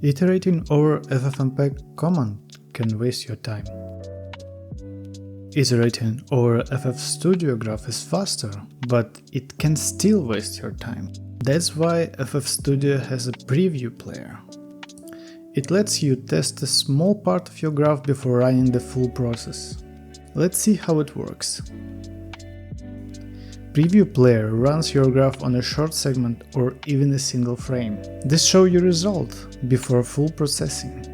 Iterating over FFmpeg command can waste your time. Iterating over FFStudio graph is faster, but it can still waste your time. That's why FFStudio has a preview player. It lets you test a small part of your graph before running the full process. Let's see how it works. Preview player runs your graph on a short segment or even a single frame. This shows your result before full processing.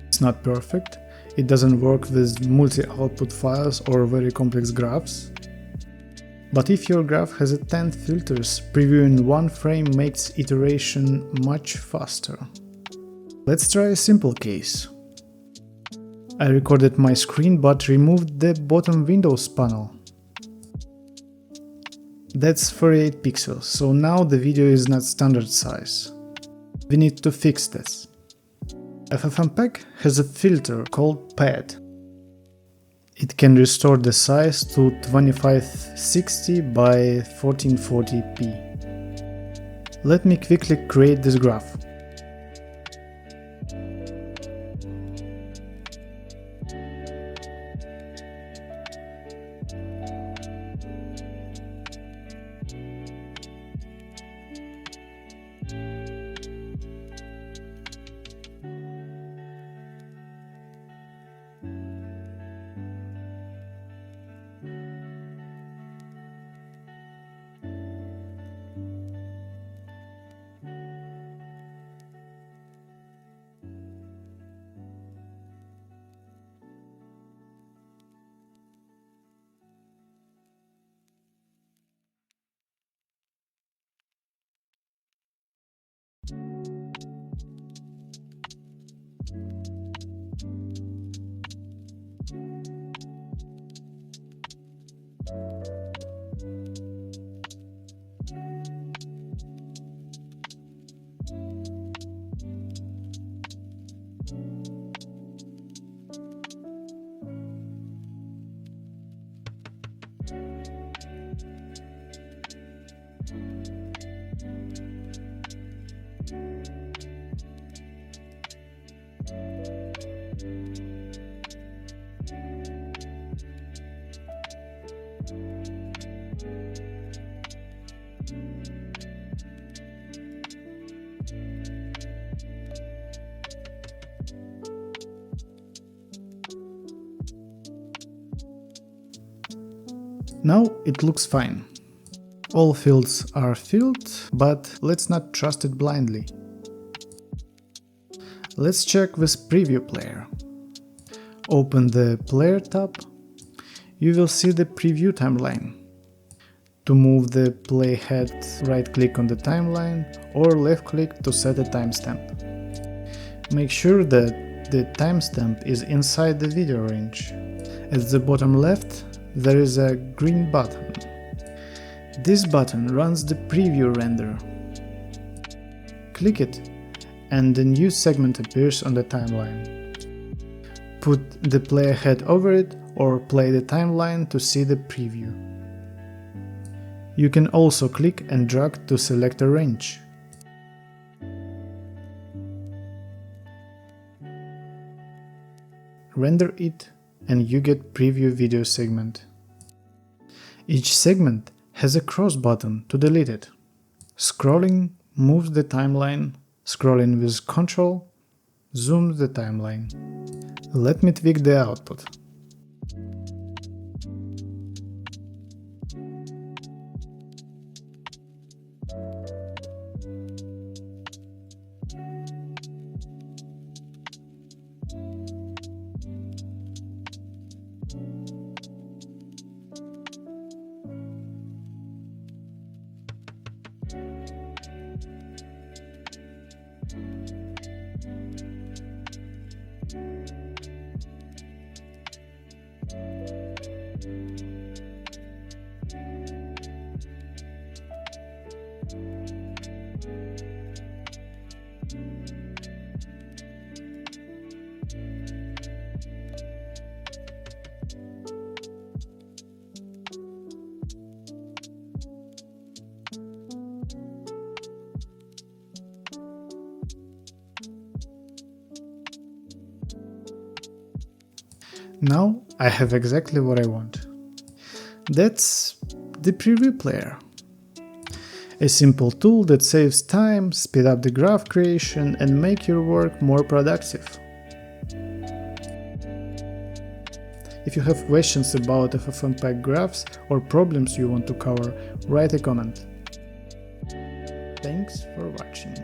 It's not perfect, it doesn't work with multi-output files or very complex graphs. But if your graph has 10 filters, previewing one frame makes iteration much faster. Let's try a simple case. I recorded my screen but removed the bottom Windows panel. That's 48 pixels, so now the video is not standard size. We need to fix this. FFmpeg has a filter called pad. It can restore the size to 2560 by 1440p. Let me quickly create this graph. Now it looks fine. All fields are filled, but let's not trust it blindly. Let's check with Preview Player. Open the Player tab. You will see the preview timeline. To move the playhead, right-click on the timeline or left-click to set a timestamp. Make sure that the timestamp is inside the video range. At the bottom left, there is a green button. This button runs the preview render. Click it, and a new segment appears on the timeline. Put the playhead over it or play the timeline to see the preview. You can also click and drag to select a range. Render it and you get preview video segment. Each segment has a cross button to delete it. Scrolling moves the timeline, scrolling with Ctrl zooms the timeline. Let me tweak the output. Now I have exactly what I want. That's the preview player. A simple tool that saves time, speed up the graph creation, and make your work more productive. If you have questions about FFmpeg graphs or problems you want to cover, write a comment. Thanks for watching.